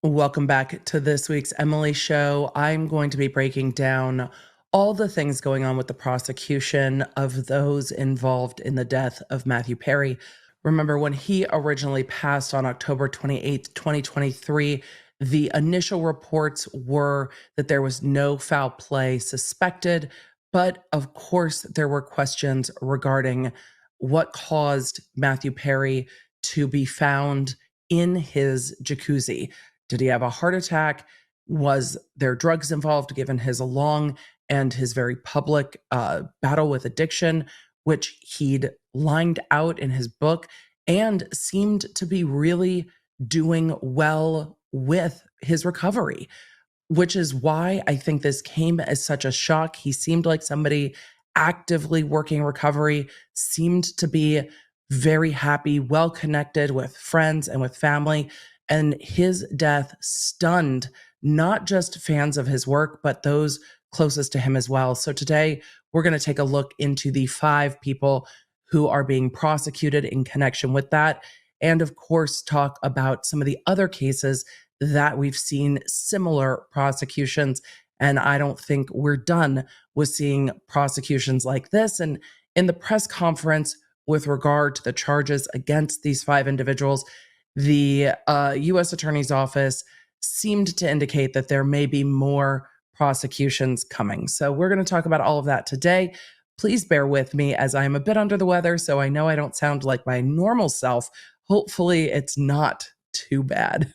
Welcome back to this week's Emily Show. I'm going to be breaking down all the things going on with the prosecution of those involved in the death of Matthew Perry. Remember, when he originally passed on October 28th, 2023, the initial reports were that there was no foul play suspected. But of course, there were questions regarding what caused Matthew Perry to be found in his jacuzzi. Did he have a heart attack? Was there drugs involved, given his long and his very public battle with addiction, which he'd lined out in his book and seemed to be really doing well with his recovery, which is why I think this came as such a shock. He seemed like somebody actively working recovery, seemed to be very happy, well connected with friends and with family. And his death stunned not just fans of his work, but those closest to him as well. So today, we're going to take a look into the 5 people who are being prosecuted in connection with that. And of course, talk about some of the other cases that we've seen similar prosecutions. And I don't think we're done with seeing prosecutions like this. And in the press conference with regard to the charges against these 5 individuals, the U.S. Attorney's Office seemed to indicate that there may be more prosecutions coming. So we're going to talk about all of that today. Please bear with me as I'm a bit under the weather, so I know I don't sound like my normal self. Hopefully it's not too bad.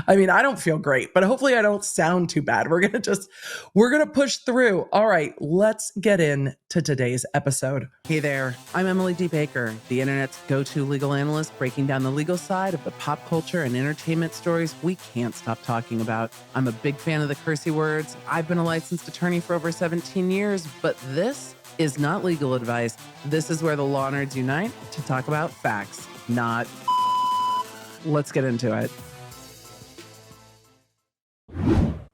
I mean, I don't feel great, but hopefully I don't sound too bad. We're going to push through. All right, let's get into today's episode. Hey there, I'm Emily D. Baker, the internet's go-to legal analyst, breaking down the legal side of the pop culture and entertainment stories we can't stop talking about. I'm a big fan of the cursey words. I've been a licensed attorney for over 17 years, but this is not legal advice. This is where the law nerds unite to talk about facts, not. Let's get into it.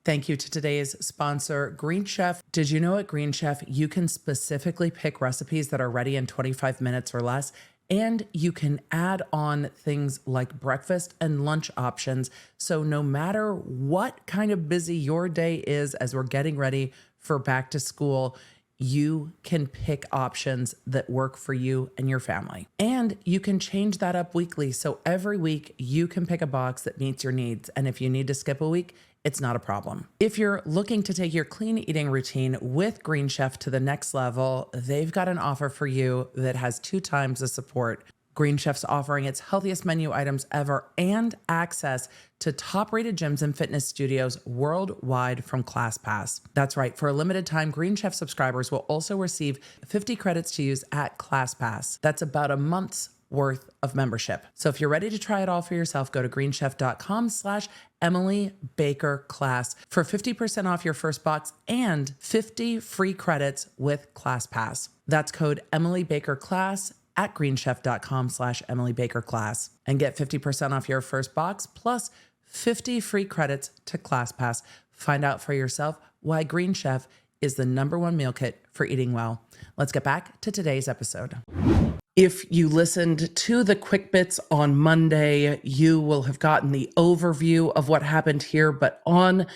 Thank you to today's sponsor, Green Chef. Did you know at Green Chef, you can specifically pick recipes that are ready in 25 minutes or less, and you can add on things like breakfast and lunch options. So no matter what kind of busy your day is as we're getting ready for back to school, you can pick options that work for you and your family. And you can change that up weekly. So every week you can pick a box that meets your needs. And if you need to skip a week, it's not a problem. If you're looking to take your clean eating routine with Green Chef to the next level, they've got an offer for you that has 2 times the support. Green Chef's offering its healthiest menu items ever and access to top-rated gyms and fitness studios worldwide from ClassPass. That's right. For a limited time, Green Chef subscribers will also receive 50 credits to use at ClassPass. That's about a month's worth of membership. So if you're ready to try it all for yourself, go to greenchef.com/EmilyBakerClass for 50% off your first box and 50 free credits with ClassPass. That's code EmilyBakerClass at greenchef.com/EmilyBakerClass and get 50% off your first box plus 50 free credits to ClassPass. Find out for yourself why Green Chef is the #1 meal kit for eating well. Let's get back to today's episode. If you listened to the quick bits on Monday, you will have gotten the overview of what happened here. But on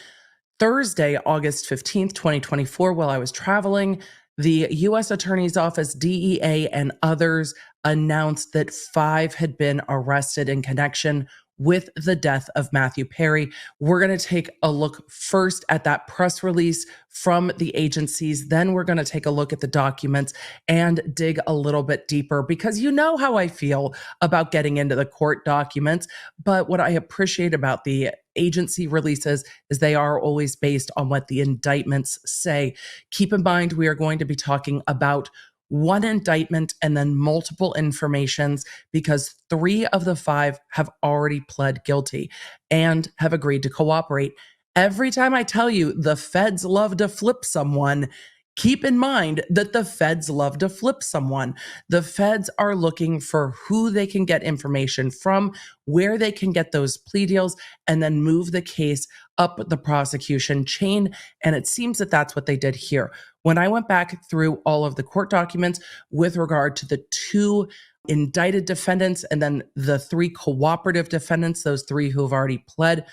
Thursday, August 15th, 2024, while I was traveling, the U.S. Attorney's Office, DEA, and others announced that 5 had been arrested in connection with the death of Matthew Perry. We're going to take a look first at that press release from the agencies. Then we're going to take a look at the documents and dig a little bit deeper, because you know how I feel about getting into the court documents. But what I appreciate about the agency releases is they are always based on what the indictments say. Keep in mind, we are going to be talking about one indictment and then multiple informations, because 3 of the 5 have already pled guilty and have agreed to cooperate. Every time I tell you the feds love to flip someone, keep in mind that the feds love to flip someone. The feds are looking for who they can get information from, where they can get those plea deals, and then move the case up the prosecution chain. And it seems that that's what they did here. When I went back through all of the court documents with regard to the 2 indicted defendants and then the 3 cooperative defendants, those 3 who have already pled,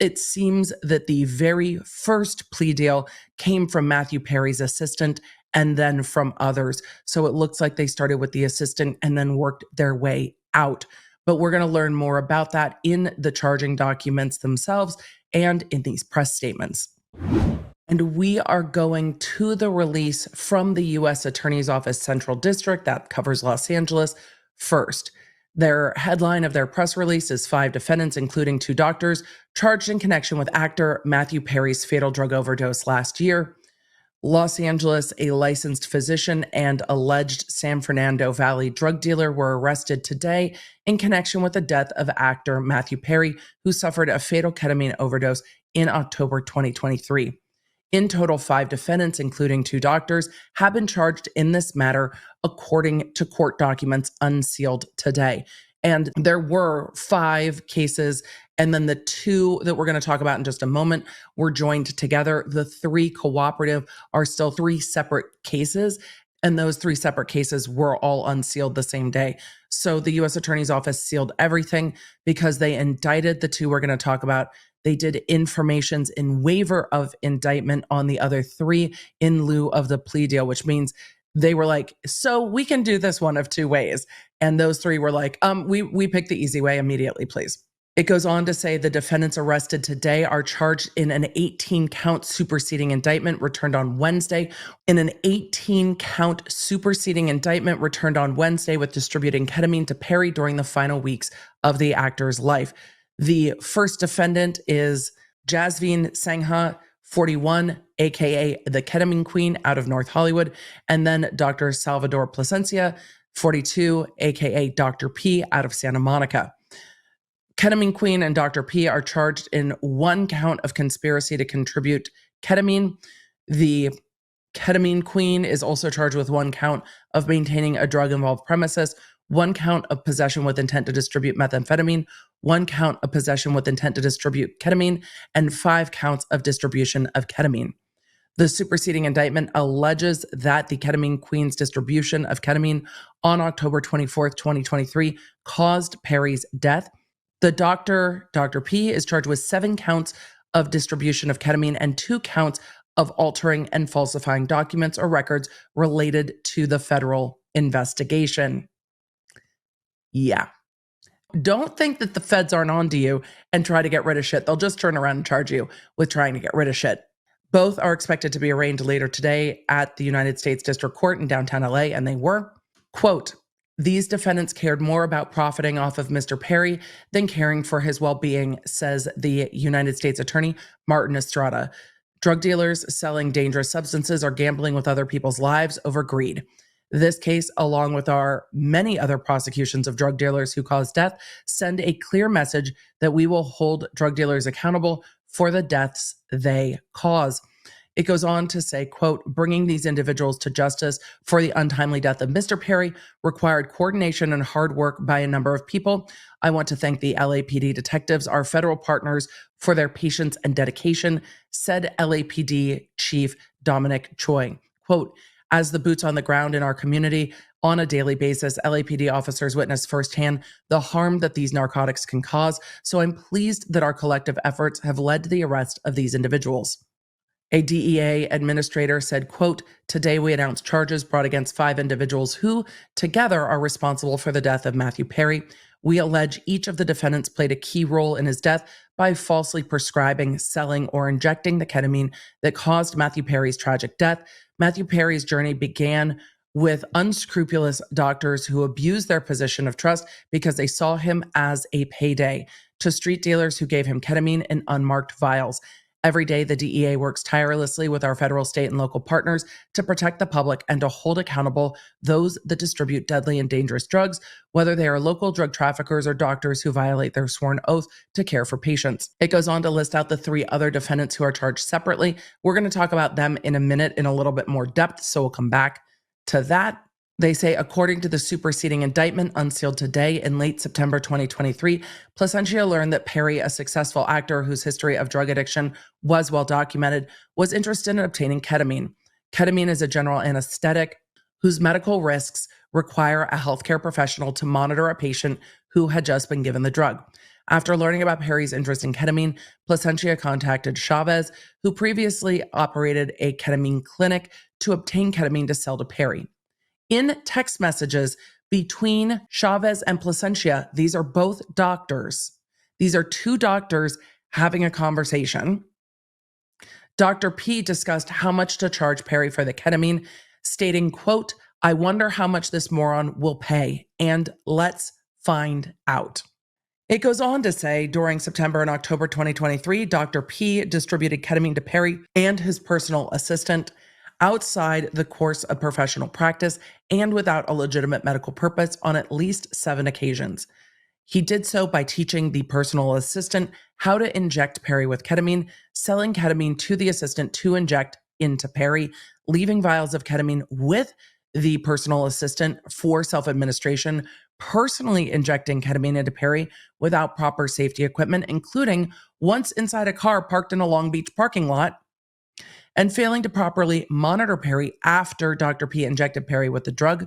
It seems that the very first plea deal came from Matthew Perry's assistant and then from others. So it looks like they started with the assistant and then worked their way out. But we're going to learn more about that in the charging documents themselves and in these press statements. And we are going to the release from the U.S. Attorney's Office Central District that covers Los Angeles first. Their headline of their press release is 5 defendants, including 2 doctors, charged in connection with actor Matthew Perry's fatal drug overdose last year. Los Angeles, a licensed physician and alleged San Fernando Valley drug dealer were arrested today in connection with the death of actor Matthew Perry, who suffered a fatal ketamine overdose in October 2023. In total, 5 defendants, including 2 doctors, have been charged in this matter, according to court documents unsealed today. And there were 5 cases, and then the 2 that we're going to talk about in just a moment were joined together. The 3 cooperative are still 3 separate cases, and those 3 separate cases were all unsealed the same day. So the U.S. Attorney's Office sealed everything because they indicted the 2 we're going to talk about. They did informations in waiver of indictment on the other 3 in lieu of the plea deal, which means they were like, so we can do this one of 2 ways. And those 3 were like, we picked the easy way immediately, please. It goes on to say the defendants arrested today are charged in an 18-count superseding indictment returned on Wednesday. In an 18-count superseding indictment returned on Wednesday with distributing ketamine to Perry during the final weeks of the actor's life. The first defendant is Jasveen Sangha, 41, aka the Ketamine Queen out of North Hollywood, and then Dr. Salvador Plasencia, 42, aka Dr. P out of Santa Monica. Ketamine Queen and Dr. P are charged in 1 count of conspiracy to contribute ketamine. The Ketamine Queen is also charged with 1 count of maintaining a drug-involved premises, 1 count of possession with intent to distribute methamphetamine, 1 count of possession with intent to distribute ketamine, and 5 counts of distribution of ketamine. The superseding indictment alleges that the Ketamine Queen's distribution of ketamine on October 24th, 2023, caused Perry's death. The Dr. P, is charged with 7 counts of distribution of ketamine and 2 counts of altering and falsifying documents or records related to the federal investigation. Yeah. Don't think that the feds aren't onto you and try to get rid of shit. They'll just turn around and charge you with trying to get rid of shit. Both are expected to be arraigned later today at the United States District Court in downtown LA, and they were. Quote, these defendants cared more about profiting off of Mr. Perry than caring for his well-being, says the United States Attorney, Martin Estrada. Drug dealers selling dangerous substances are gambling with other people's lives over greed. This case, along with our many other prosecutions of drug dealers who cause death, send a clear message that we will hold drug dealers accountable for the deaths they cause. It goes on to say, quote, bringing these individuals to justice for the untimely death of Mr. Perry required coordination and hard work by a number of people. I want to thank the LAPD detectives, our federal partners, for their patience and dedication, said LAPD Chief Dominic Choi. Quote, as the boots on the ground in our community, on a daily basis, LAPD officers witness firsthand the harm that these narcotics can cause, so I'm pleased that our collective efforts have led to the arrest of these individuals. A DEA administrator said, quote, today we announced charges brought against 5 individuals who, together, are responsible for the death of Matthew Perry. We allege each of the defendants played a key role in his death by falsely prescribing, selling, or injecting the ketamine that caused Matthew Perry's tragic death. Matthew Perry's journey began with unscrupulous doctors who abused their position of trust because they saw him as a payday, to street dealers who gave him ketamine in unmarked vials. Every day, the DEA works tirelessly with our federal, state, and local partners to protect the public and to hold accountable those that distribute deadly and dangerous drugs, whether they are local drug traffickers or doctors who violate their sworn oath to care for patients. It goes on to list out the 3 other defendants who are charged separately. We're going to talk about them in a minute in a little bit more depth, so we'll come back to that. They say, according to the superseding indictment unsealed today in late September 2023, Plasencia learned that Perry, a successful actor whose history of drug addiction was well documented, was interested in obtaining ketamine. Ketamine is a general anesthetic whose medical risks require a healthcare professional to monitor a patient who had just been given the drug. After learning about Perry's interest in ketamine, Placentia contacted Chavez, who previously operated a ketamine clinic, to obtain ketamine to sell to Perry. In text messages between Chavez and Placentia, these are both doctors. These are two doctors having a conversation. Dr. P discussed how much to charge Perry for the ketamine, stating, quote, "I wonder how much this moron will pay, and let's find out." It goes on to say, during September and October 2023, Dr. P distributed ketamine to Perry and his personal assistant outside the course of professional practice and without a legitimate medical purpose on at least 7 occasions. He did so by teaching the personal assistant how to inject Perry with ketamine, selling ketamine to the assistant to inject into Perry, leaving vials of ketamine with the personal assistant for self-administration, personally injecting ketamine into Perry without proper safety equipment, including once inside a car parked in a Long Beach parking lot, and failing to properly monitor Perry after Dr. P injected Perry with the drug.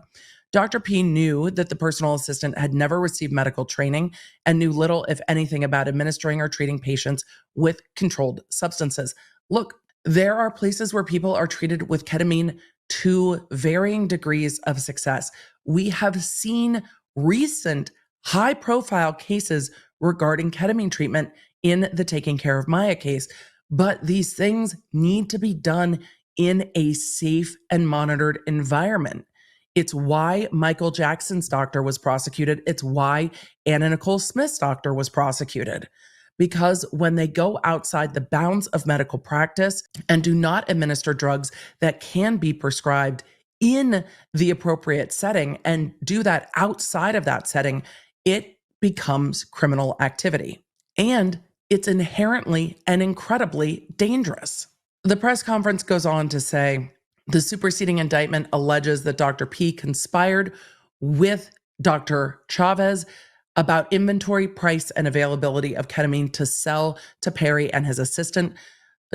Dr. P knew that the personal assistant had never received medical training and knew little, if anything, about administering or treating patients with controlled substances. Look, there are places where people are treated with ketamine to varying degrees of success. We have seen recent high-profile cases regarding ketamine treatment in the Taking Care of Maya case, but these things need to be done in a safe and monitored environment. It's why Michael Jackson's doctor was prosecuted. It's why Anna Nicole Smith's doctor was prosecuted. Because when they go outside the bounds of medical practice and do not administer drugs that can be prescribed in the appropriate setting and do that outside of that setting, it becomes criminal activity. And it's inherently and incredibly dangerous. The press conference goes on to say, the superseding indictment alleges that Dr. P conspired with Dr. Chavez about inventory, price, and availability of ketamine to sell to Perry and his assistant.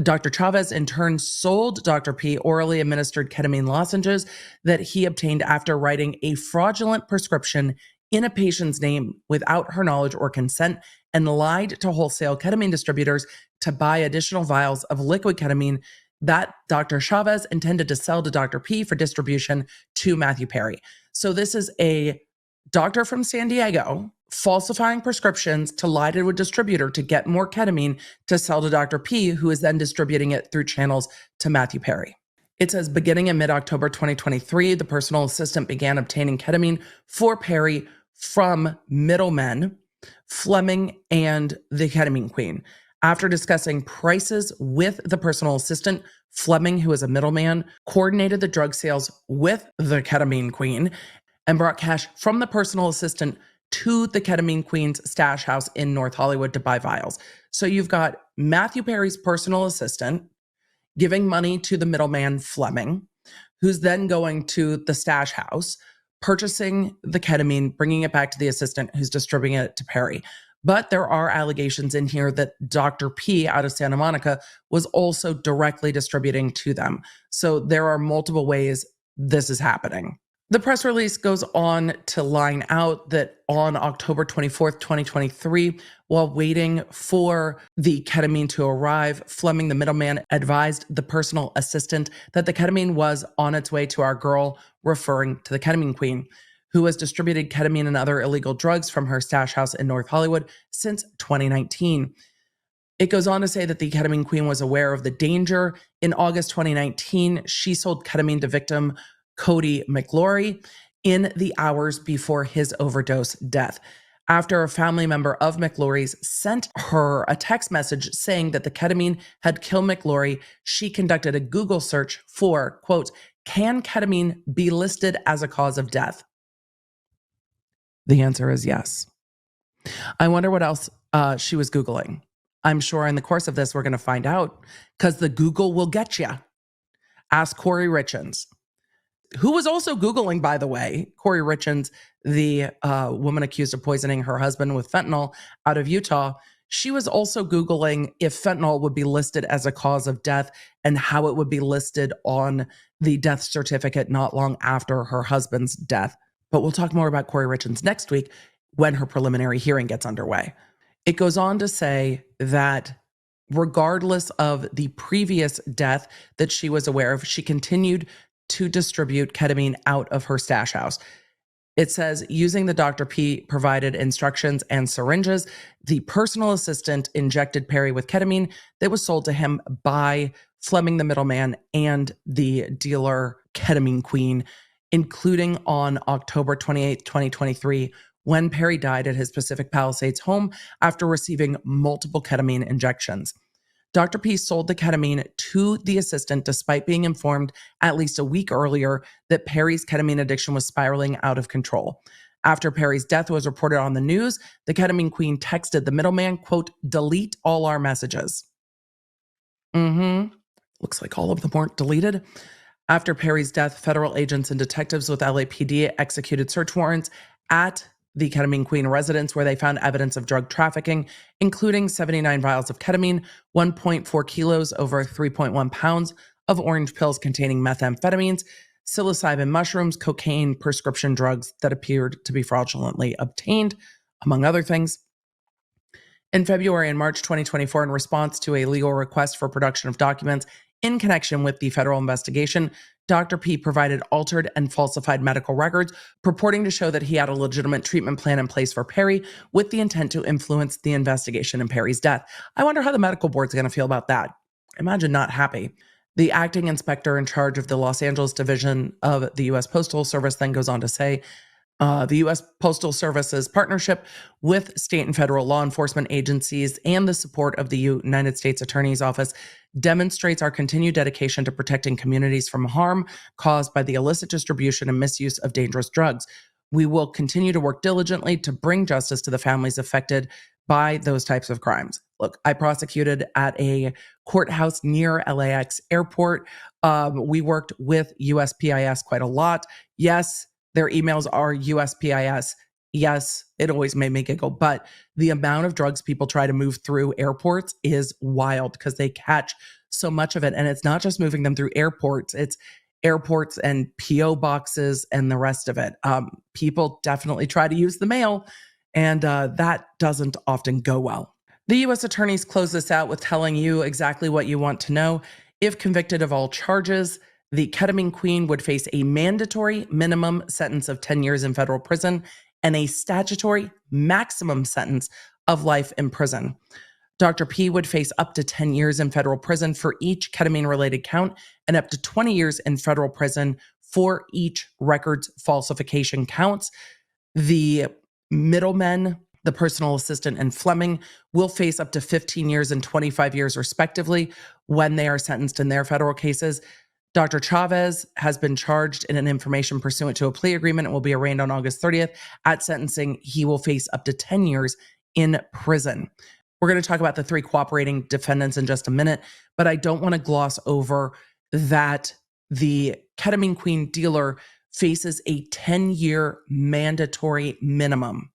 Dr. Chavez, in turn, sold Dr. P orally administered ketamine lozenges that he obtained after writing a fraudulent prescription in a patient's name without her knowledge or consent, and lied to wholesale ketamine distributors to buy additional vials of liquid ketamine that Dr. Chavez intended to sell to Dr. P for distribution to Matthew Perry. So this is a doctor from San Diego falsifying prescriptions to lie to a distributor to get more ketamine to sell to Dr. P, who is then distributing it through channels to Matthew Perry. It says, beginning in mid-October 2023, the personal assistant began obtaining ketamine for Perry from middlemen, Fleming and the ketamine queen. After discussing prices with the personal assistant, Fleming, who is a middleman, coordinated the drug sales with the ketamine queen and brought cash from the personal assistant to the ketamine queen's stash house in North Hollywood to buy vials. So you've got Matthew Perry's personal assistant giving money to the middleman Fleming, who's then going to the stash house, purchasing the ketamine, bringing it back to the assistant who's distributing it to Perry. But there are allegations in here that Dr. P out of Santa Monica was also directly distributing to them. So there are multiple ways this is happening. The press release goes on to line out that on October 24th, 2023, while waiting for the ketamine to arrive, Fleming, the middleman, advised the personal assistant that the ketamine was on its way to our girl, referring to the ketamine queen, who has distributed ketamine and other illegal drugs from her stash house in North Hollywood since 2019. It goes on to say that the ketamine queen was aware of the danger. In August 2019, she sold ketamine to victim Cody McLaury in the hours before his overdose death. After a family member of McLaury's sent her a text message saying that the ketamine had killed McLaury, she conducted a Google search for, quote, "Can ketamine be listed as a cause of death?" The answer is yes. I wonder what else she was Googling. I'm sure in the course of this, we're going to find out, because the Google will get you. Ask Corey Richens, who was also Googling, by the way. Corey Richens, the woman accused of poisoning her husband with fentanyl out of Utah. She was also Googling if fentanyl would be listed as a cause of death and how it would be listed on the death certificate not long after her husband's death. But we'll talk more about Corey Richens next week when her preliminary hearing gets underway. It goes on to say that regardless of the previous death that she was aware of, she continued to distribute ketamine out of her stash house. It says, using the Dr. P provided instructions and syringes, the personal assistant injected Perry with ketamine that was sold to him by Fleming, the middleman, and the dealer Ketamine Queen, including on October 28th, 2023, when Perry died at his Pacific Palisades home after receiving multiple ketamine injections. Dr. P sold the ketamine to the assistant despite being informed at least a week earlier that Perry's ketamine addiction was spiraling out of control. After Perry's death was reported on the news, the Ketamine Queen texted the middleman, quote, delete all our messages. Looks like all of them weren't deleted. After Perry's death, federal agents and detectives with LAPD executed search warrants at the Ketamine Queen residence where they found evidence of drug trafficking, including 79 vials of ketamine, 1.4 kilos over 3.1 pounds of orange pills containing methamphetamines, psilocybin mushrooms, cocaine, prescription drugs that appeared to be fraudulently obtained, among other things. In February and March 2024, in response to a legal request for production of documents in connection with the federal investigation, Dr. P provided altered and falsified medical records purporting to show that he had a legitimate treatment plan in place for Perry with the intent to influence the investigation in Perry's death. I wonder how the medical board's going to feel about that. Imagine not happy. The acting inspector in charge of the Los Angeles division of the U.S. Postal Service then goes on to say, the U.S. Postal Service's partnership with state and federal law enforcement agencies and the support of the United States Attorney's Office demonstrates our continued dedication to protecting communities from harm caused by the illicit distribution and misuse of dangerous drugs. We will continue to work diligently to bring justice to the families affected by those types of crimes. Look, I prosecuted at a courthouse near LAX airport. We worked with USPIS quite a lot. Yes, their emails are USPIS. Yes, it always made me giggle, but the amount of drugs people try to move through airports is wild because they catch so much of it. And it's not just moving them through airports, it's airports and PO boxes and the rest of it. People definitely try to use the mail, and that doesn't often go well. The U.S. attorneys close this out with telling you exactly what you want to know. If convicted of all charges, the Ketamine Queen would face a mandatory minimum sentence of 10 years in federal prison and a statutory maximum sentence of life in prison. Dr. P would face up to 10 years in federal prison for each ketamine-related count and up to 20 years in federal prison for each records falsification counts. The middlemen, the personal assistant, and Fleming will face up to 15 years and 25 years respectively when they are sentenced in their federal cases. Dr. Chavez has been charged in an information pursuant to a plea agreement and will be arraigned on August 30th. At sentencing, he will face up to 10 years in prison. We're going to talk about the 3 cooperating defendants in just a minute, but I don't want to gloss over that the Ketamine Queen dealer faces a 10-year mandatory minimum.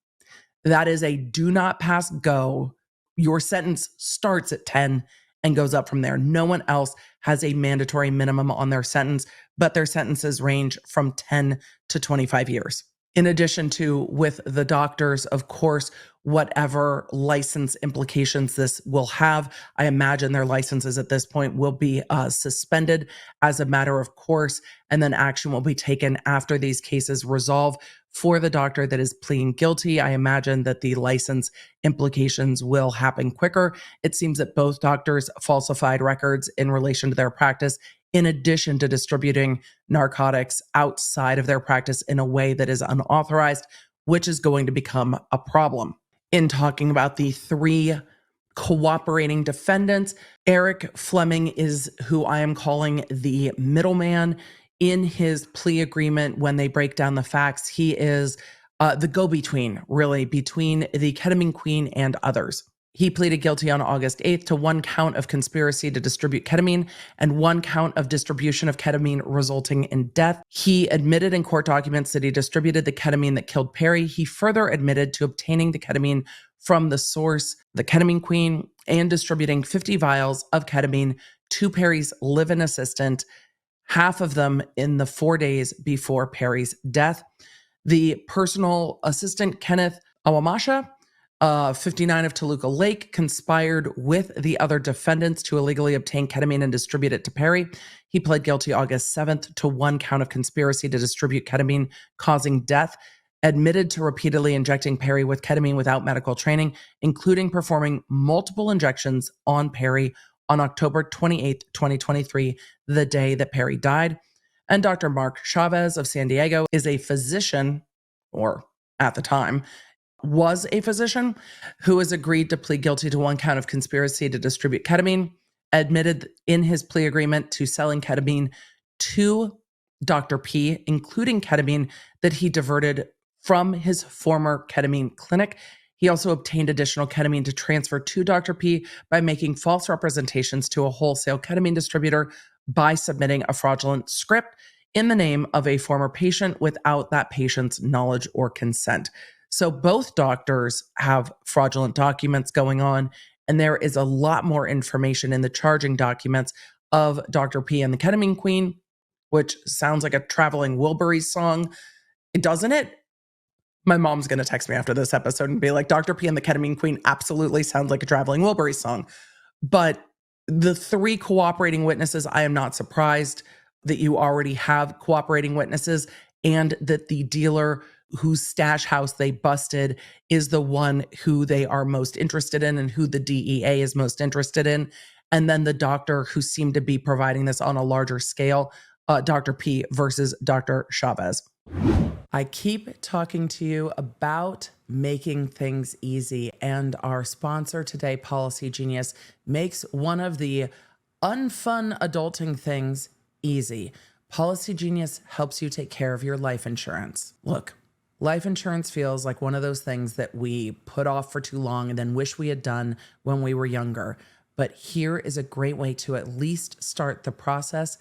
That is a do not pass go. Your sentence starts at 10 and goes up from there. No one else has a mandatory minimum on their sentence, but their sentences range from 10 to 25 years. In addition to, with the doctors, of course, whatever license implications this will have, I imagine their licenses at this point will be suspended as a matter of course, and then action will be taken after these cases resolve. For the doctor that is pleading guilty, I imagine that the license implications will happen quicker. It seems that both doctors falsified records in relation to their practice, in addition to distributing narcotics outside of their practice in a way that is unauthorized, which is going to become a problem. In talking about the 3 cooperating defendants, Eric Fleming is who I am calling the middleman. In his plea agreement, when they break down the facts, he is the go-between, really, between the Ketamine Queen and others. He pleaded guilty on August 8th to 1 count of conspiracy to distribute ketamine and 1 count of distribution of ketamine resulting in death. He admitted in court documents that he distributed the ketamine that killed Perry. He further admitted to obtaining the ketamine from the source, the Ketamine Queen, and distributing 50 vials of ketamine to Perry's live-in assistant, half of them in the 4 days before Perry's death. The personal assistant, Kenneth Awamasha, 59 of Toluca Lake conspired with the other defendants to illegally obtain ketamine and distribute it to Perry. He pled guilty August 7th to one count of conspiracy to distribute ketamine causing death, admitted to repeatedly injecting Perry with ketamine without medical training, including performing multiple injections on Perry on October 28th, 2023, the day that Perry died. And Dr. Mark Chavez of San Diego is a physician, or at the time, was a physician who has agreed to plead guilty to one count of conspiracy to distribute ketamine, admitted in his plea agreement to selling ketamine to Dr. P, including ketamine that he diverted from his former ketamine clinic. He also obtained additional ketamine to transfer to Dr. P by making false representations to a wholesale ketamine distributor by submitting a fraudulent script in the name of a former patient without that patient's knowledge or consent. So both doctors have fraudulent documents going on, and there is a lot more information in the charging documents of Dr. P and the Ketamine Queen, which sounds like a traveling Wilburys song, doesn't it? My mom's going to text me after this episode and be like, Dr. P and the Ketamine Queen absolutely sounds like a traveling Wilburys song. But the three cooperating witnesses, I am not surprised that you already have cooperating witnesses and that the dealer whose stash house they busted is the one who they are most interested in and who the DEA is most interested in. And then the doctor who seemed to be providing this on a larger scale, Dr. P versus Dr. Chavez. I keep talking to you about making things easy, and our sponsor today, Policygenius, makes one of the unfun adulting things easy. Policygenius helps you take care of your life insurance. Look, life insurance feels like one of those things that we put off for too long and then wish we had done when we were younger. But here is a great way to at least start the process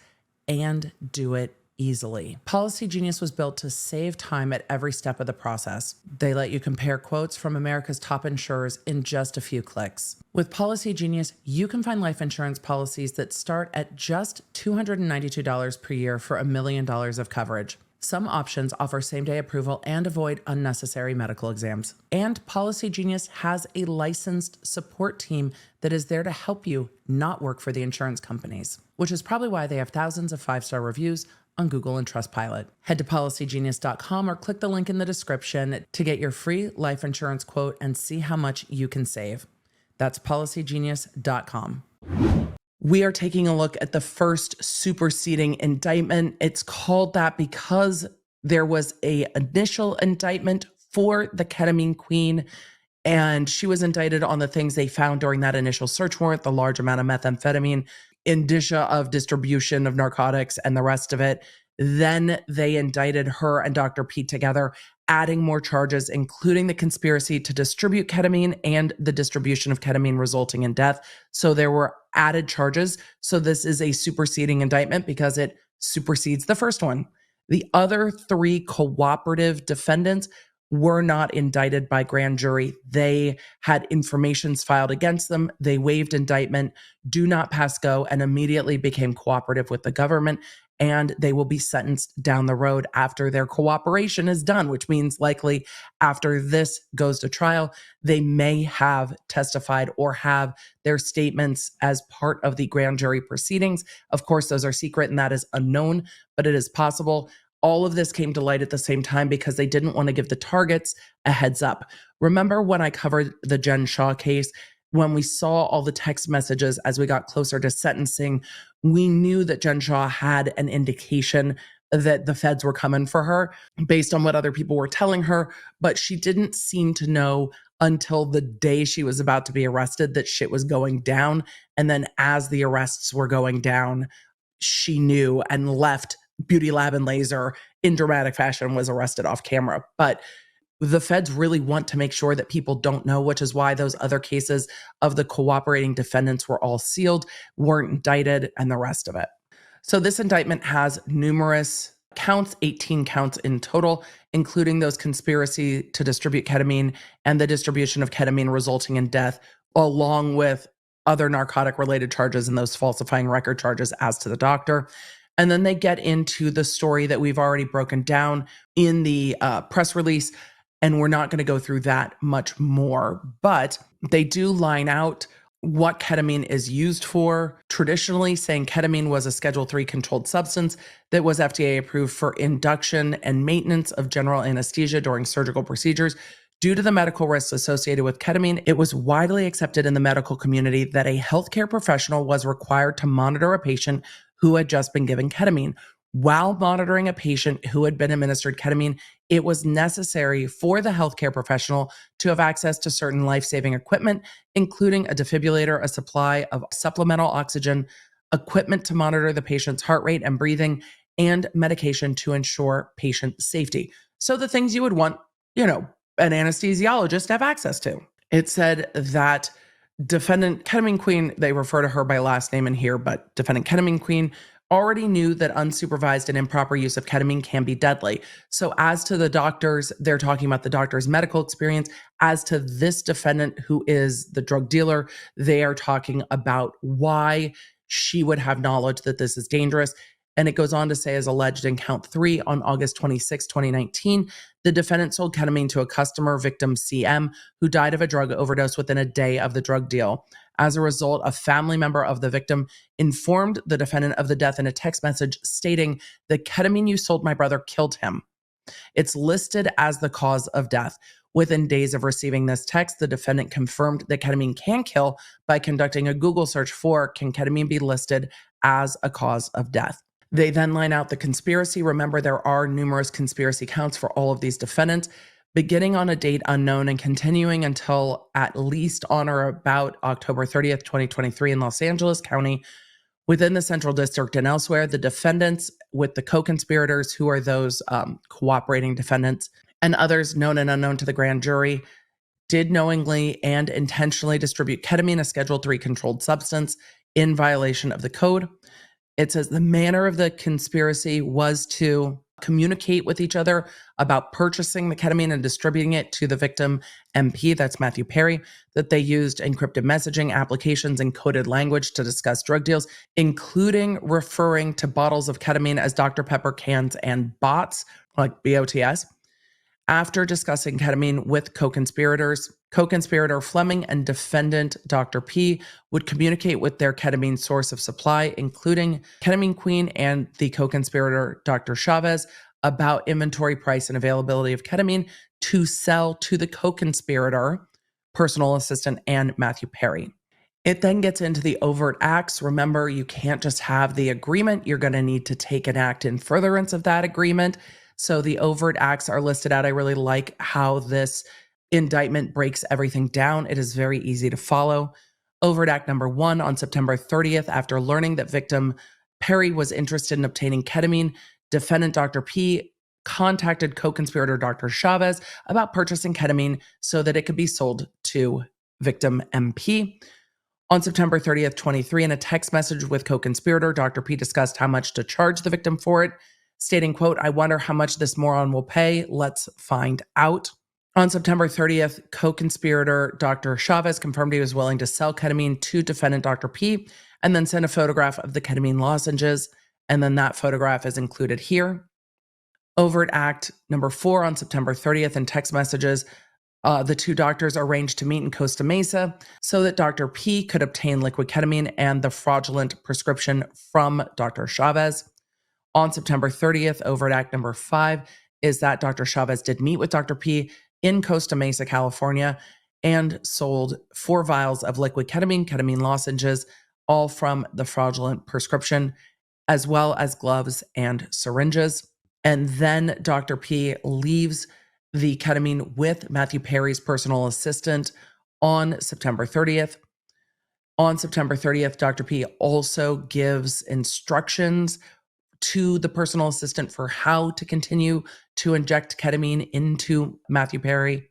and do it easily. Policygenius was built to save time at every step of the process. They let you compare quotes from America's top insurers in just a few clicks. With Policygenius, you can find life insurance policies that start at just $292 per year for $1 million of coverage. Some options offer same-day approval and avoid unnecessary medical exams. And Policygenius has a licensed support team that is there to help you not work for the insurance companies, which is probably why they have thousands of 5-star reviews on Google and Trustpilot. Head to policygenius.com or click the link in the description to get your free life insurance quote and see how much you can save. That's policygenius.com. We are taking a look at the first superseding indictment. It's called that because there was an initial indictment for the Ketamine Queen, and she was indicted on the things they found during that initial search warrant, the large amount of methamphetamine, indicia of distribution of narcotics, and the rest of it. Then they indicted her and Dr. P together, adding more charges, including the conspiracy to distribute ketamine and the distribution of ketamine resulting in death. So there were added charges. So this is a superseding indictment because it supersedes the first one. The other three cooperative defendants were not indicted by grand jury. They had informations filed against them. They waived indictment, do not pass go, and immediately became cooperative with the government. And they will be sentenced down the road after their cooperation is done, which means likely after this goes to trial, they may have testified or have their statements as part of the grand jury proceedings. Of course, those are secret and that is unknown, but it is possible. All of this came to light at the same time because they didn't want to give the targets a heads up. Remember when I covered the Jen Shaw case? When we saw all the text messages as we got closer to sentencing, we knew that Jen Shaw had an indication that the feds were coming for her based on what other people were telling her, but she didn't seem to know until the day she was about to be arrested that shit was going down. And then as the arrests were going down, she knew and left Beauty Lab and Laser in dramatic fashion, was arrested off camera. But the feds really want to make sure that people don't know, which is why those other cases of the cooperating defendants were all sealed, weren't indicted, and the rest of it. So this indictment has numerous counts, 18 counts in total, including those conspiracy to distribute ketamine and the distribution of ketamine resulting in death, along with other narcotic-related charges and those falsifying record charges as to the doctor. And then they get into the story that we've already broken down in the press release. And we're not going to go through that much more, but they do line out what ketamine is used for. Traditionally, saying ketamine was a Schedule III controlled substance that was FDA approved for induction and maintenance of general anesthesia during surgical procedures. Due to the medical risks associated with ketamine, it was widely accepted in the medical community that a healthcare professional was required to monitor a patient who had just been given ketamine. While monitoring a patient who had been administered ketamine, it was necessary for the healthcare professional to have access to certain life-saving equipment, including a defibrillator, a supply of supplemental oxygen, equipment to monitor the patient's heart rate and breathing, and medication to ensure patient safety. So the things you would want, an anesthesiologist to have access to. It said that defendant Ketamine Queen, they refer to her by last name in here, but defendant Ketamine Queen already knew that unsupervised and improper use of ketamine can be deadly. So as to the doctors, they're talking about the doctor's medical experience. As to this defendant who is the drug dealer, they are talking about why she would have knowledge that this is dangerous. And it goes on to say, as alleged in count 3, on August 26, 2019, the defendant sold ketamine to a customer, victim CM, who died of a drug overdose within a day of the drug deal. As a result, a family member of the victim informed the defendant of the death in a text message stating, "The ketamine you sold my brother killed him." It's listed as the cause of death. Within days of receiving this text, the defendant confirmed that ketamine can kill by conducting a Google search for, "Can ketamine be listed as a cause of death?" They then line out the conspiracy. Remember, there are numerous conspiracy counts for all of these defendants, beginning on a date unknown and continuing until at least on or about October 30th, 2023 in Los Angeles County. Within the Central District and elsewhere, the defendants with the co-conspirators, who are those cooperating defendants, and others known and unknown to the grand jury, did knowingly and intentionally distribute ketamine, a Schedule III controlled substance, in violation of the code. It says the manner of the conspiracy was to communicate with each other about purchasing the ketamine and distributing it to the victim MP, that's Matthew Perry, that they used encrypted messaging applications and coded language to discuss drug deals, including referring to bottles of ketamine as Dr. Pepper cans and bots, like BOTS. After discussing ketamine with co-conspirators, co-conspirator Fleming and defendant Dr. P would communicate with their ketamine source of supply, including Ketamine Queen and the co-conspirator Dr. Chavez, about inventory price and availability of ketamine to sell to the co-conspirator, personal assistant, and Matthew Perry. It then gets into the overt acts. Remember, you can't just have the agreement. You're going to need to take an act in furtherance of that agreement. So the overt acts are listed out. I really like how this indictment breaks everything down. It is very easy to follow. Overt act number 1, on September 30th, after learning that victim Perry was interested in obtaining ketamine, defendant Dr. P contacted co-conspirator Dr. Chavez about purchasing ketamine so that it could be sold to victim MP. On September 30th, 23, in a text message with co-conspirator, Dr. P discussed how much to charge the victim for it, stating, quote, "I wonder how much this moron will pay. Let's find out." On September 30th, co-conspirator Dr. Chavez confirmed he was willing to sell ketamine to defendant Dr. P and then sent a photograph of the ketamine lozenges. And then that photograph is included here. Overt act number 4, on September 30th, in text messages, the two doctors arranged to meet in Costa Mesa so that Dr. P could obtain liquid ketamine and the fraudulent prescription from Dr. Chavez. On September 30th, overt act number 5 is that Dr. Chavez did meet with Dr. P in Costa Mesa, California, and sold 4 vials of liquid ketamine, ketamine lozenges, all from the fraudulent prescription, as well as gloves and syringes. And then Dr. P leaves the ketamine with Matthew Perry's personal assistant on September 30th. On September 30th, Dr. P also gives instructions to the personal assistant for how to continue to inject ketamine into Matthew Perry.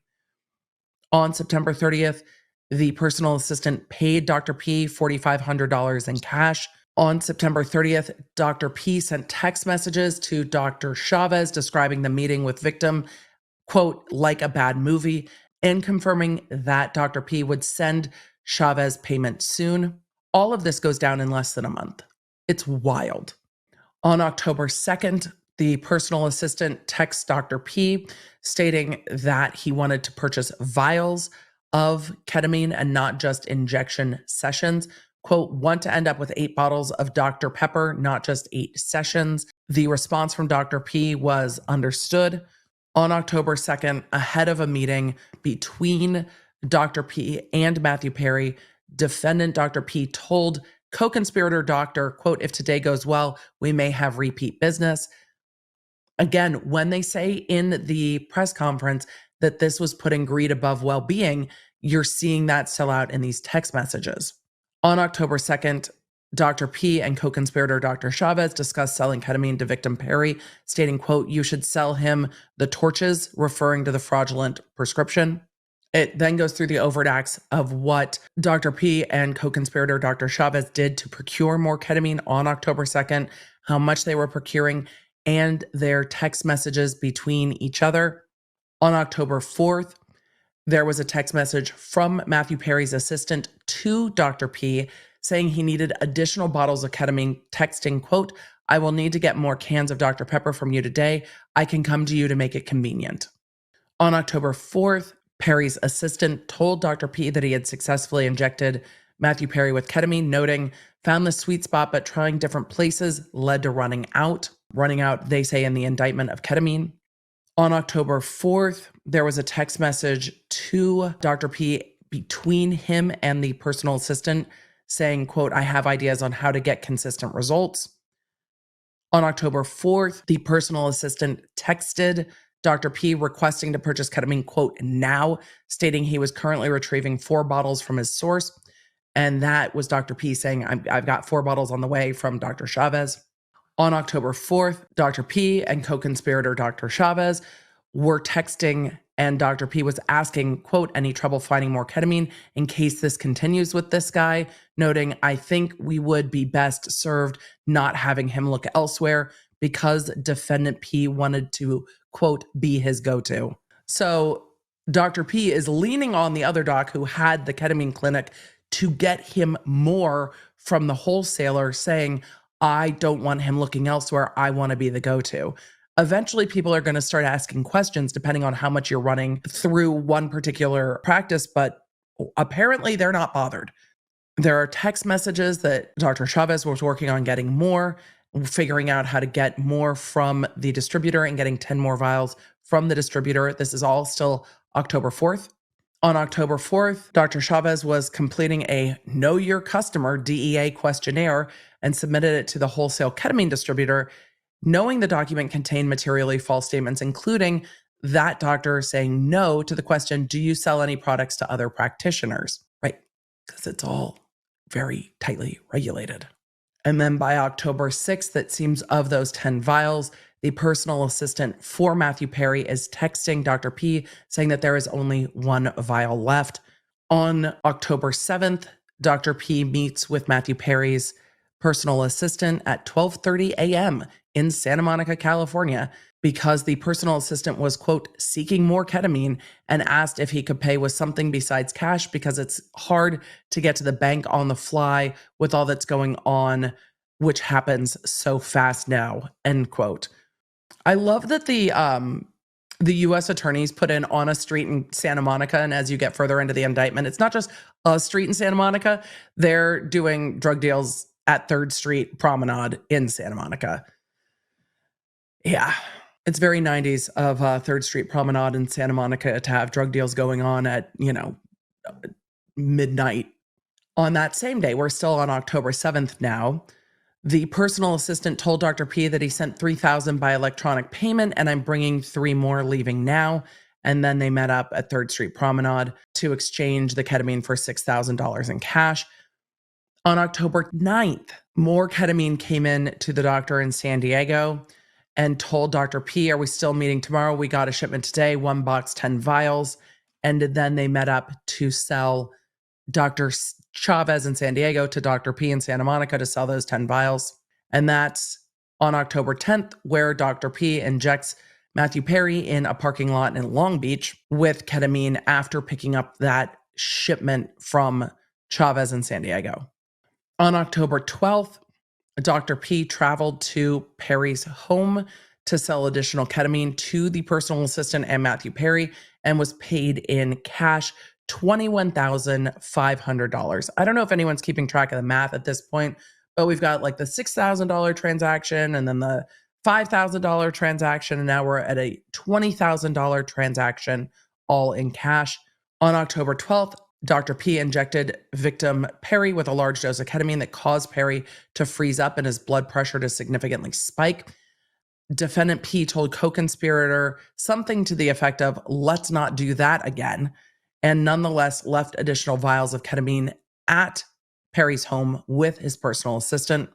On September 30th, the personal assistant paid Dr. P $4,500 in cash. On September 30th, Dr. P sent text messages to Dr. Chavez describing the meeting with victim, quote, "like a bad movie," and confirming that Dr. P would send Chavez payment soon. All of this goes down in less than a month. It's wild. On October 2nd, The personal assistant texts Dr. P stating that he wanted to purchase vials of ketamine and not just injection sessions. Quote, want to end up with 8 bottles of Dr. Pepper, not just 8 sessions. The response from Dr. P was understood. On October 2nd, ahead of a meeting between Dr. P and Matthew Perry, defendant Dr. P told co-conspirator doctor, quote, if today goes well, we may have repeat business. Again, when they say in the press conference that this was putting greed above well-being, you're seeing that sell out in these text messages. On October 2nd, Dr. P and co-conspirator Dr. Chavez discussed selling ketamine to victim Perry, stating, quote, you should sell him the torches, referring to the fraudulent prescription. It then goes through the overt acts of what Dr. P and co-conspirator Dr. Chavez did to procure more ketamine on October 2nd, how much they were procuring, and their text messages between each other. On October 4th, there was a text message from Matthew Perry's assistant to Dr. P saying he needed additional bottles of ketamine, texting, quote, I will need to get more cans of Dr. Pepper from you today. I can come to you to make it convenient. On October 4th, Perry's assistant told Dr. P that he had successfully injected Matthew Perry with ketamine, noting, found the sweet spot, but trying different places led to running out. Running out, they say in the indictment, of ketamine. On October 4th, there was a text message to Dr. P between him and the personal assistant saying, quote, I have ideas on how to get consistent results. On October 4th, the personal assistant texted Dr. P requesting to purchase ketamine, quote, now, stating he was currently retrieving 4 bottles from his source. And that was Dr. P saying, I've got 4 bottles on the way from Dr. Chavez. On October 4th, Dr. P and co-conspirator Dr. Chavez were texting, and Dr. P was asking, quote, any trouble finding more ketamine in case this continues with this guy, noting, I think we would be best served not having him look elsewhere because defendant P wanted to, quote, be his go-to. So Dr. P is leaning on the other doc who had the ketamine clinic to get him more from the wholesaler, saying, I don't want him looking elsewhere. I want to be the go-to. Eventually, people are going to start asking questions depending on how much you're running through one particular practice, but apparently they're not bothered. There are text messages that Dr. Chavez was working on getting more, figuring out how to get more from the distributor and getting 10 more vials from the distributor. This is all still October 4th. On October 4th, Dr. Chavez was completing a Know Your Customer DEA questionnaire and submitted it to the wholesale ketamine distributor, knowing the document contained materially false statements, including that doctor saying no to the question, do you sell any products to other practitioners? Right, because it's all very tightly regulated. And then by October 6th, it seems of those 10 vials, the personal assistant for Matthew Perry is texting Dr. P saying that there is only 1 vial left. On October 7th, Dr. P meets with Matthew Perry's personal assistant at 12:30 a.m. in Santa Monica, California, because the personal assistant was, quote, seeking more ketamine and asked if he could pay with something besides cash because it's hard to get to the bank on the fly with all that's going on, which happens so fast now, end quote. I love that the U.S. attorneys put in on a street in Santa Monica, and as you get further into the indictment, it's not just a street in Santa Monica. They're doing drug deals at 3rd Street Promenade in Santa Monica. Yeah, it's very 90s of 3rd Street Promenade in Santa Monica to have drug deals going on at, midnight. On that same day, we're still on October 7th now, the personal assistant told Dr. P that he sent $3,000 by electronic payment, and I'm bringing 3 more leaving now. And then they met up at 3rd Street Promenade to exchange the ketamine for $6,000 in cash. On October 9th, more ketamine came in to the doctor in San Diego and told Dr. P, are we still meeting tomorrow? We got a shipment today, 1 box, 10 vials. And then they met up to sell Dr. Chavez in San Diego to Dr. P in Santa Monica to sell those 10 vials. And that's on October 10th, where Dr. P injects Matthew Perry in a parking lot in Long Beach with ketamine after picking up that shipment from Chavez in San Diego. On October 12th, Dr. P traveled to Perry's home to sell additional ketamine to the personal assistant and Matthew Perry and was paid in cash $21,500. I don't know if anyone's keeping track of the math at this point, but we've got like the $6,000 transaction and then the $5,000 transaction, and now we're at a $20,000 transaction, all in cash. On October 12th, Dr. P injected victim Perry with a large dose of ketamine that caused Perry to freeze up and his blood pressure to significantly spike. Defendant P told co-conspirator something to the effect of, "Let's not do that again," and nonetheless left additional vials of ketamine at Perry's home with his personal assistant.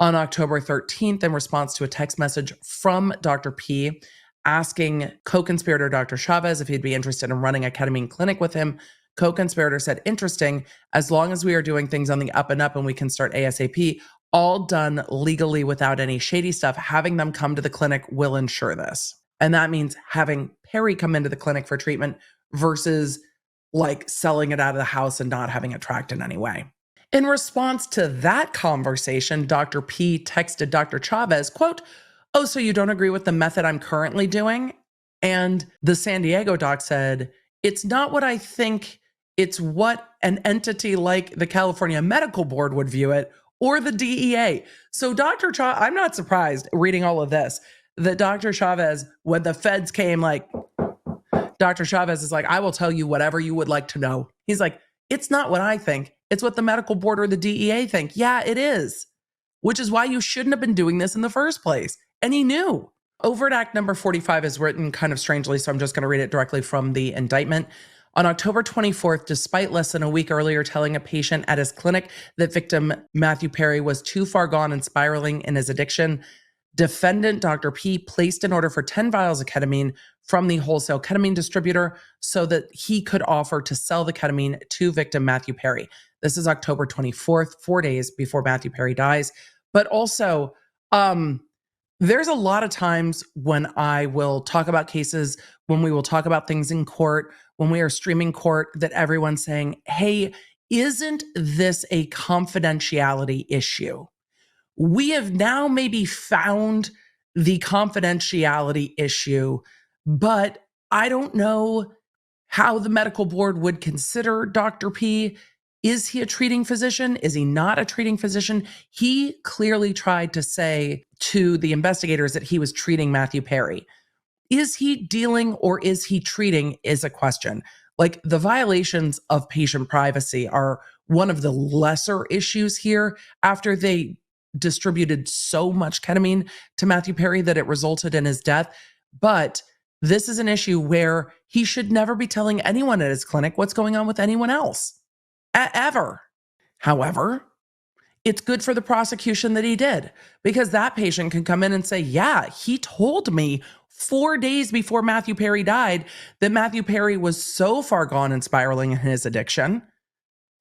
On October 13th, in response to a text message from Dr. P asking co-conspirator Dr. Chavez if he'd be interested in running a ketamine clinic with him, co-conspirator said, "Interesting, as long as we are doing things on the up and up and we can start ASAP, all done legally without any shady stuff. Having them come to the clinic will ensure this." And that means having Perry come into the clinic for treatment versus like selling it out of the house and not having it tracked in any way. In response to that conversation, Dr. P texted Dr. Chavez, quote, "Oh, so you don't agree with the method I'm currently doing?" And the San Diego doc said, "It's not what I think, it's what an entity like the California Medical Board would view it, or the DEA." So Dr. Chavez, I'm not surprised reading all of this, that Dr. Chavez, when the feds came, like, Dr. Chavez is like, "I will tell you whatever you would like to know." He's like, "It's not what I think. It's what the medical board or the DEA think." Yeah, it is. Which is why you shouldn't have been doing this in the first place. And he knew. Overt Act number 45 is written kind of strangely, so I'm just going to read it directly from the indictment. On October 24th, despite less than a week earlier telling a patient at his clinic that victim Matthew Perry was too far gone and spiraling in his addiction, defendant Dr. P placed an order for 10 vials of ketamine from the wholesale ketamine distributor so that he could offer to sell the ketamine to victim Matthew Perry. This is October 24th, 4 days before Matthew Perry dies. But also, there's a lot of times when I will talk about cases, when we will talk about things in court, when we are streaming court, that everyone's saying, "Hey, isn't this a confidentiality issue?" We have now maybe found the confidentiality issue, but I don't know how the medical board would consider Dr. P. Is he a treating physician? Is he not a treating physician? He clearly tried to say to the investigators that he was treating Matthew Perry. Is he dealing or is he treating is a question. Like, the violations of patient privacy are one of the lesser issues here after they distributed so much ketamine to Matthew Perry that it resulted in his death. But this is an issue where he should never be telling anyone at his clinic what's going on with anyone else, ever. However, it's good for the prosecution that he did, because that patient can come in and say, "Yeah, he told me 4 days before Matthew Perry died that Matthew Perry was so far gone and spiraling in his addiction."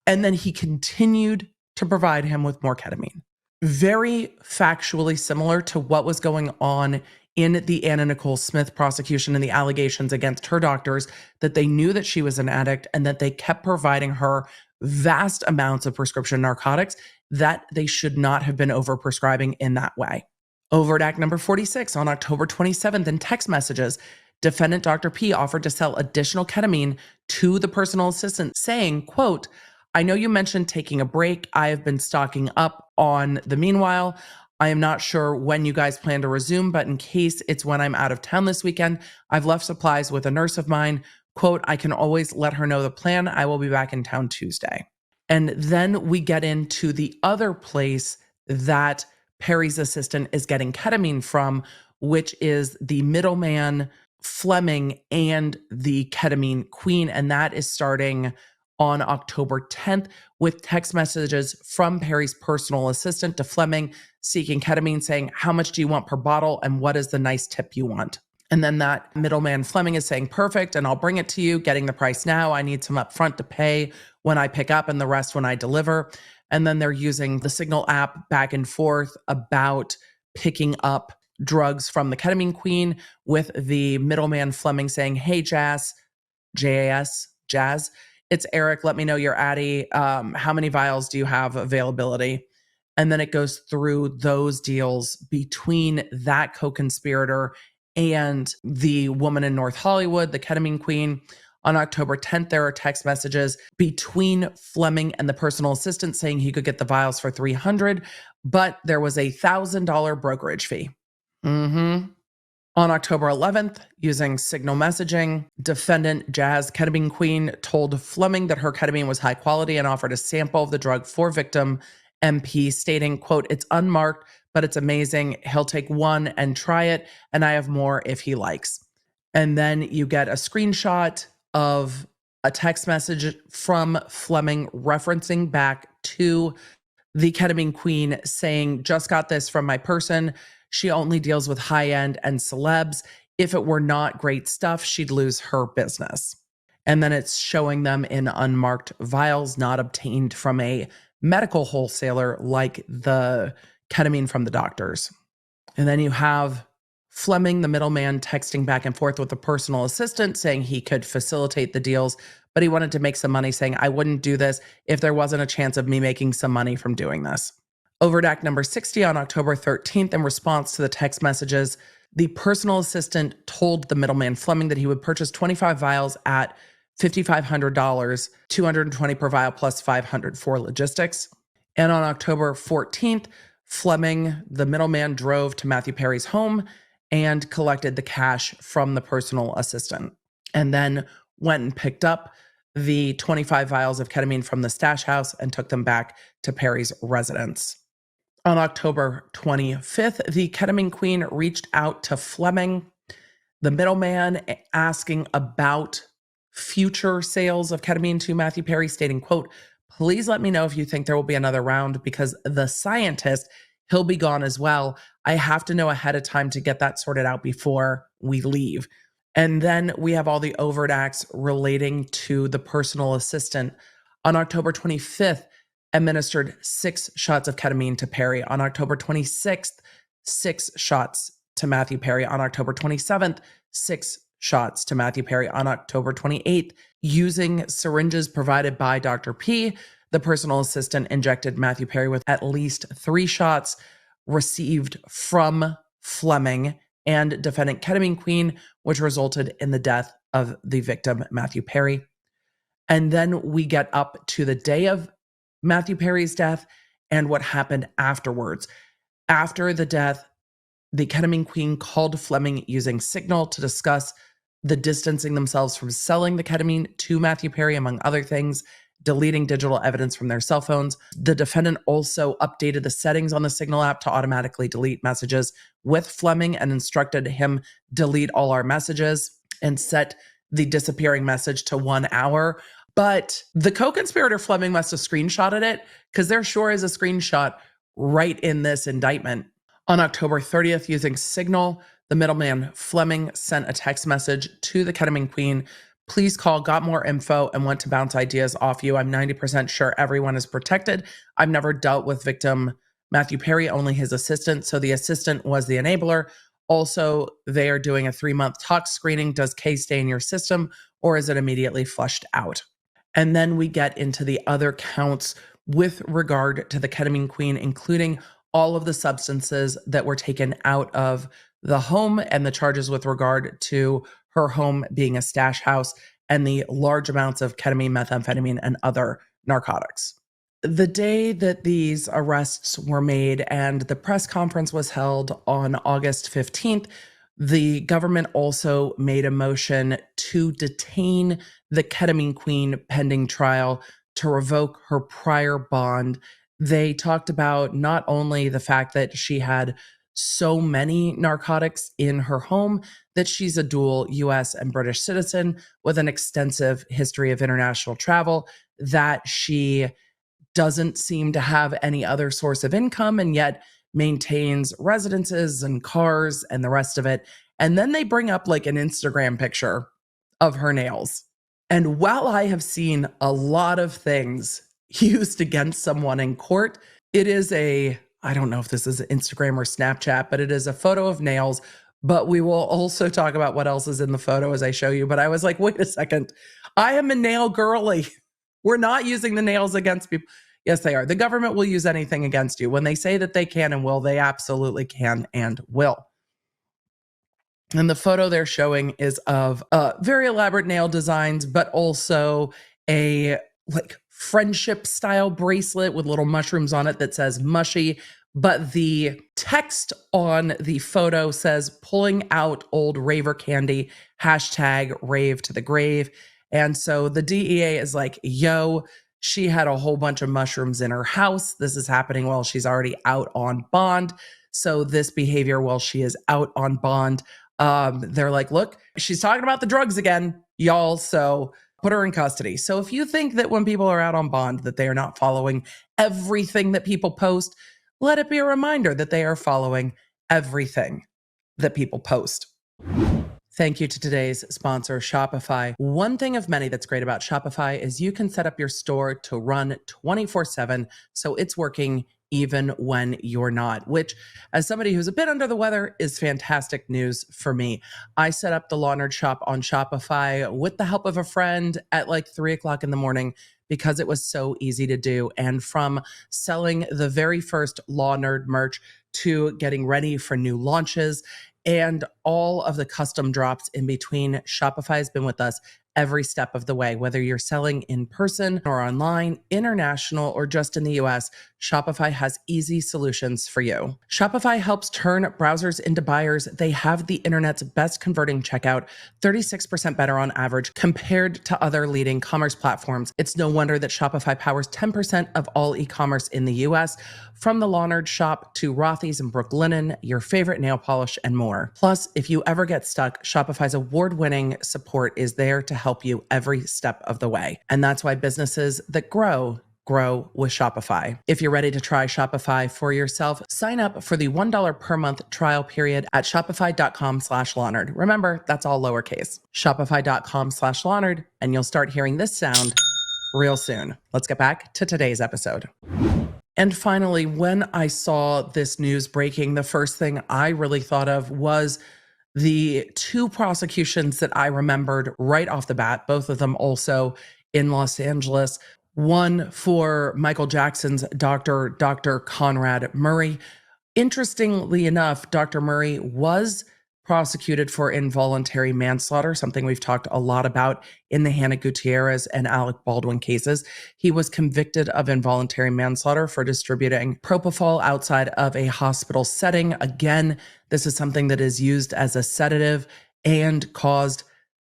And then he continued to provide him with more ketamine. Very factually similar to what was going on in the Anna Nicole Smith prosecution and the allegations against her doctors, that they knew that she was an addict and that they kept providing her vast amounts of prescription narcotics that they should not have been overprescribing in that way. Overt Act number 46, on October 27th, in text messages, defendant Dr. P offered to sell additional ketamine to the personal assistant, saying, quote, "I know you mentioned taking a break. I have been stocking up on the meanwhile. I am not sure when you guys plan to resume, but in case it's when I'm out of town this weekend, I've left supplies with a nurse of mine. Quote, I can always let her know the plan. I will be back in town Tuesday." And then we get into the other place that Perry's assistant is getting ketamine from, which is the middleman Fleming and the ketamine queen. And that is starting on October 10th with text messages from Perry's personal assistant to Fleming seeking ketamine, saying, "How much do you want per bottle? And what is the nice tip you want?" And then that middleman Fleming is saying, "Perfect, and I'll bring it to you, getting the price now. I need some upfront to pay when I pick up and the rest when I deliver." And then they're using the Signal app back and forth about picking up drugs from the ketamine queen, with the middleman Fleming saying, "Hey, Jazz, Jas, Jazz, it's Eric. Let me know your Addy. How many vials do you have availability?" And then it goes through those deals between that co-conspirator and the woman in North Hollywood, the ketamine queen. On October 10th, there are text messages between Fleming and the personal assistant saying he could get the vials for $300, but there was a $1,000 brokerage fee. On October 11th, using Signal messaging, defendant Jazz Ketamine Queen told Fleming that her ketamine was high quality and offered a sample of the drug for victim MP, stating, quote, "It's unmarked, but it's amazing. He'll take one and try it, and I have more if he likes." And then you get a screenshot of a text message from Fleming referencing back to the ketamine queen saying, "Just got this from my person. She only deals with high end and celebs. If it were not great stuff, she'd lose her business." And then it's showing them in unmarked vials, not obtained from a medical wholesaler like the ketamine from the doctors. And then you have Fleming, the middleman, texting back and forth with the personal assistant saying he could facilitate the deals, but he wanted to make some money, saying, "I wouldn't do this if there wasn't a chance of me making some money from doing this." Overt Act number 60 on October 13th, in response to the text messages, the personal assistant told the middleman Fleming that he would purchase 25 vials at $5,500, $220 per vial plus $500 for logistics. And on October 14th, Fleming, the middleman, drove to Matthew Perry's home and collected the cash from the personal assistant, and then went and picked up the 25 vials of ketamine from the stash house and took them back to Perry's residence. On October 25th, the ketamine queen reached out to Fleming, the middleman, asking about future sales of ketamine to Matthew Perry, stating, quote, "Please let me know if you think there will be another round, because the scientist, he'll be gone as well. I have to know ahead of time to get that sorted out before we leave." And then we have all the overt acts relating to the personal assistant. On October 25th, administered 6 shots of ketamine to Perry. On October 26th, 6 shots to Matthew Perry. On October 27th, 6 shots to Matthew Perry. On October 28th, using syringes provided by Dr. P, the personal assistant injected Matthew Perry with at least 3 shots received from Fleming and defendant ketamine queen, which resulted in the death of the victim, Matthew Perry. And then we get up to the day of Matthew Perry's death and what happened afterwards. After the death, the ketamine queen called Fleming using Signal to discuss the distancing themselves from selling the ketamine to Matthew Perry, among other things, deleting digital evidence from their cell phones. The defendant also updated the settings on the Signal app to automatically delete messages with Fleming and instructed him delete all our messages and set the disappearing message to 1 hour. But the co-conspirator Fleming must have screenshotted it, because there sure is a screenshot right in this indictment. On October 30th, using Signal, the middleman Fleming sent a text message to the ketamine queen. "Please call, got more info and want to bounce ideas off you. I'm 90% sure everyone is protected. I've never dealt with victim Matthew Perry, only his assistant. So the assistant was the enabler. Also, they are doing a 3-month tox screening. Does K stay in your system, or is it immediately flushed out?" And then we get into the other counts with regard to the ketamine queen, including all of the substances that were taken out of the home and the charges with regard to her home being a stash house and the large amounts of ketamine, methamphetamine, and other narcotics. The day that these arrests were made and the press conference was held on August 15th, the government also made a motion to detain the ketamine queen pending trial, to revoke her prior bond. They talked about not only the fact that she had so many narcotics in her home, that she's a dual US and British citizen with an extensive history of international travel, that she doesn't seem to have any other source of income and yet maintains residences and cars and the rest of it. And then they bring up like an Instagram picture of her nails. And while I have seen a lot of things used against someone in court, it is I don't know if this is Instagram or Snapchat, but it is a photo of nails. But we will also talk about what else is in the photo as I show you. But I was like, wait a second, I am a nail girly. We're not using the nails against people. Yes, they are. The government will use anything against you. When they say that they can and will, they absolutely can and will. And the photo they're showing is of very elaborate nail designs, but also a like friendship style bracelet with little mushrooms on it that says mushy. But the text on the photo says pulling out old raver candy, hashtag rave to the grave. And so the DEA is like, yo, she had a whole bunch of mushrooms in her house. This is happening while she's already out on bond. So this behavior while she is out on bond, they're like, look, she's talking about the drugs again, y'all. So put her in custody. So if you think that when people are out on bond that they are not following everything that people post, let it be a reminder that they are following everything that people post. Thank you to today's sponsor, Shopify. One thing of many that's great about Shopify is you can set up your store to run 24/7, so it's working even when you're not, which, as somebody who's a bit under the weather, is fantastic news for me. I set up the Law Nerd shop on Shopify with the help of a friend at like 3 o'clock in the morning because it was so easy to do. And from selling the very first Law Nerd merch to getting ready for new launches, and all of the custom drops in between, Shopify has been with us every step of the way. Whether you're selling in person or online, international, or just in the US, Shopify has easy solutions for you. Shopify helps turn browsers into buyers. They have the internet's best converting checkout, 36% better on average compared to other leading commerce platforms. It's no wonder that Shopify powers 10% of all e-commerce in the US, from the Law Nerd shop to Rothy's and Brooklinen, your favorite nail polish, and more. Plus, if you ever get stuck, Shopify's award-winning support is there to help you every step of the way. And that's why businesses that grow with Shopify. If you're ready to try Shopify for yourself, sign up for the $1 per month trial period at shopify.com/lawnerd. Remember, that's all lowercase. Shopify.com/lawnerd, and you'll start hearing this sound real soon. Let's get back to today's episode. And finally, when I saw this news breaking, the first thing I really thought of was the two prosecutions that I remembered right off the bat, both of them also in Los Angeles. One for Michael Jackson's doctor, Dr. Conrad Murray. Interestingly enough, Dr. Murray was prosecuted for involuntary manslaughter, something we've talked a lot about in the Hannah Gutierrez and Alec Baldwin cases. He was convicted of involuntary manslaughter for distributing propofol outside of a hospital setting. Again, this is something that is used as a sedative and caused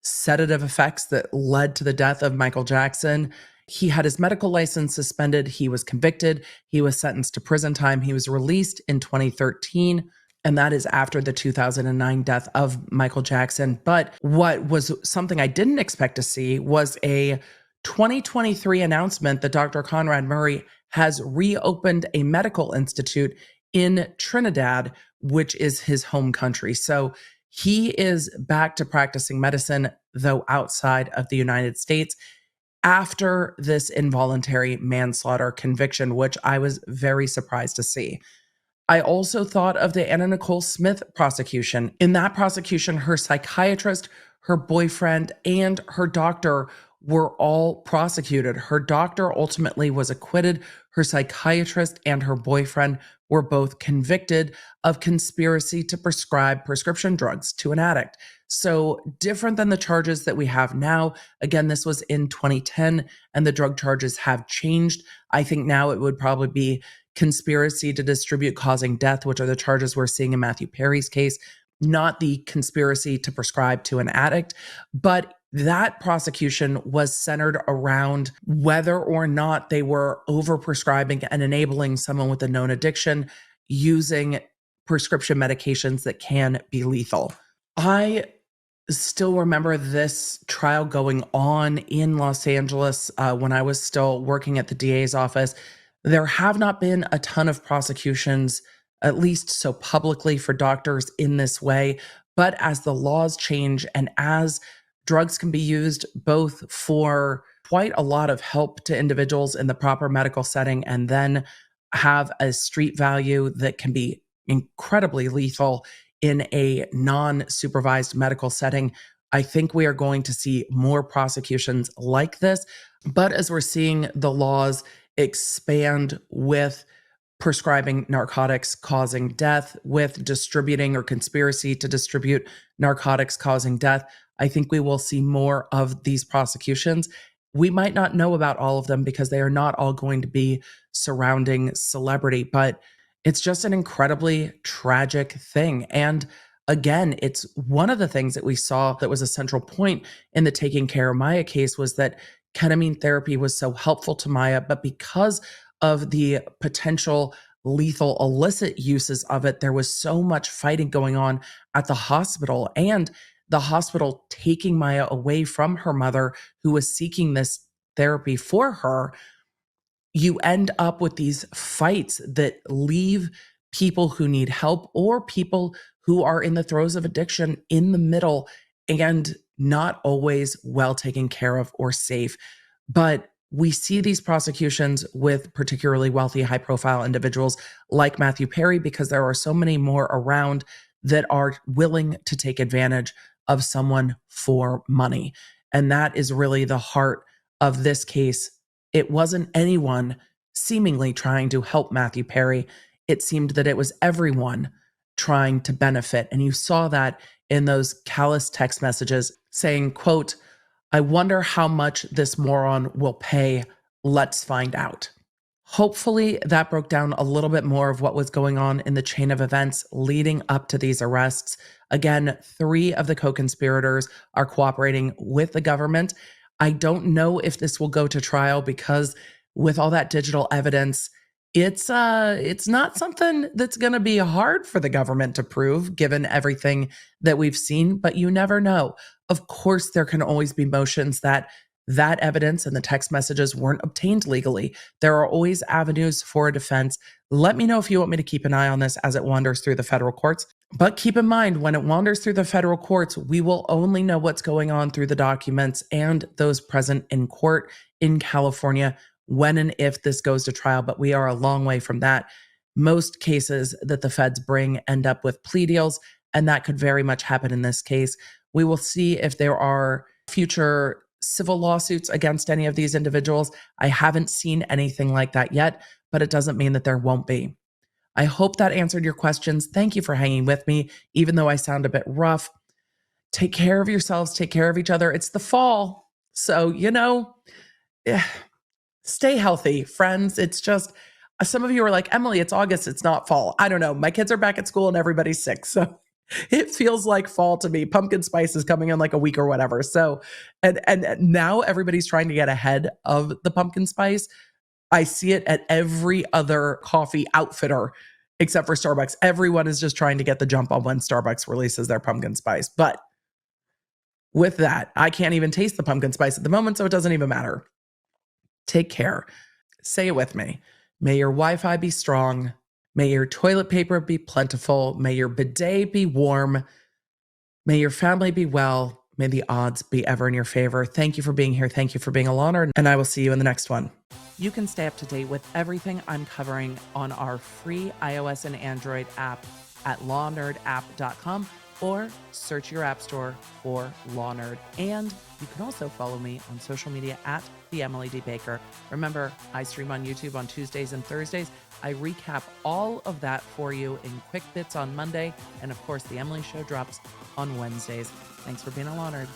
sedative effects that led to the death of Michael Jackson. He had his medical license suspended. He was convicted. He was sentenced to prison time. He was released in 2013. And that is after the 2009 death of Michael Jackson. But what was something I didn't expect to see was a 2023 announcement that Dr. Conrad Murray has reopened a medical institute in Trinidad, which is his home country. So he is back to practicing medicine, though outside of the United States, after this involuntary manslaughter conviction, which I was very surprised to see. I also thought of the Anna Nicole Smith prosecution. In that prosecution, her psychiatrist, her boyfriend, and her doctor were all prosecuted. Her doctor ultimately was acquitted. Her psychiatrist and her boyfriend were both convicted of conspiracy to prescribe prescription drugs to an addict. So different than the charges that we have now. Again, this was in 2010, and the drug charges have changed. I think now it would probably be conspiracy to distribute causing death, which are the charges we're seeing in Matthew Perry's case, not the conspiracy to prescribe to an addict. But that prosecution was centered around whether or not they were overprescribing and enabling someone with a known addiction using prescription medications that can be lethal. I still remember this trial going on in Los Angeles when I was still working at the DA's office. There have not been a ton of prosecutions, at least so publicly, for doctors in this way. But as the laws change and as drugs can be used both for quite a lot of help to individuals in the proper medical setting and then have a street value that can be incredibly lethal in a non-supervised medical setting, I think we are going to see more prosecutions like this. But as we're seeing the laws expand with prescribing narcotics causing death, with distributing or conspiracy to distribute narcotics causing death. I think we will see more of these prosecutions. We might not know about all of them because they are not all going to be surrounding celebrity, but it's just an incredibly tragic thing. And again, it's one of the things that we saw that was a central point in the Taking Care of Maya case was that ketamine therapy was so helpful to Maya, but because of the potential lethal illicit uses of it, there was so much fighting going on at the hospital, and the hospital taking Maya away from her mother, who was seeking this therapy for her. You end up with these fights that leave people who need help or people who are in the throes of addiction in the middle and not always well taken care of or safe. But we see these prosecutions with particularly wealthy, high profile individuals like Matthew Perry because there are so many more around that are willing to take advantage of someone for money. And that is really the heart of this case. It wasn't anyone seemingly trying to help Matthew Perry. It seemed that it was everyone trying to benefit. And you saw that in those callous text messages saying, quote, "I wonder how much this moron will pay. Let's find out." Hopefully, that broke down a little bit more of what was going on in the chain of events leading up to these arrests. Again, 3 of the co-conspirators are cooperating with the government. I don't know if this will go to trial because with all that digital evidence, it's not something that's going to be hard for the government to prove given everything that we've seen, but you never know. Of course, there can always be motions that evidence and the text messages weren't obtained legally. There are always avenues for a defense. Let me know if you want me to keep an eye on this as it wanders through the federal courts. But keep in mind, when it wanders through the federal courts, we will only know what's going on through the documents and those present in court in California when and if this goes to trial. But we are a long way from that. Most cases that the feds bring end up with plea deals, and that could very much happen in this case. We will see if there are future civil lawsuits against any of these individuals. I haven't seen anything like that yet, but it doesn't mean that there won't be. I hope that answered your questions. Thank you for hanging with me, even though I sound a bit rough. Take care of yourselves, take care of each other. It's the fall. So, stay healthy, friends. It's just, some of you are like, Emily, it's August, it's not fall. I don't know. My kids are back at school and everybody's sick. So it feels like fall to me. Pumpkin spice is coming in like a week or whatever. So, and now everybody's trying to get ahead of the pumpkin spice. I see it at every other coffee outfitter except for Starbucks. Everyone is just trying to get the jump on when Starbucks releases their pumpkin spice. But with that, I can't even taste the pumpkin spice at the moment, so it doesn't even matter. Take care. Say it with me. May your Wi-Fi be strong. May your toilet paper be plentiful. May your bidet be warm. May your family be well. May the odds be ever in your favor. Thank you for being here. Thank you for being a Law Nerd, and I will see you in the next one. You can stay up to date with everything I'm covering on our free iOS and Android app at lawnerdapp.com or search your app store for Law Nerd. And you can also follow me on social media at the Emily D. Baker. Remember, I stream on YouTube on Tuesdays and Thursdays. I recap all of that for you in quick bits on Monday. And of course, the Emily Show drops on Wednesdays. Thanks for being a Law Nerd.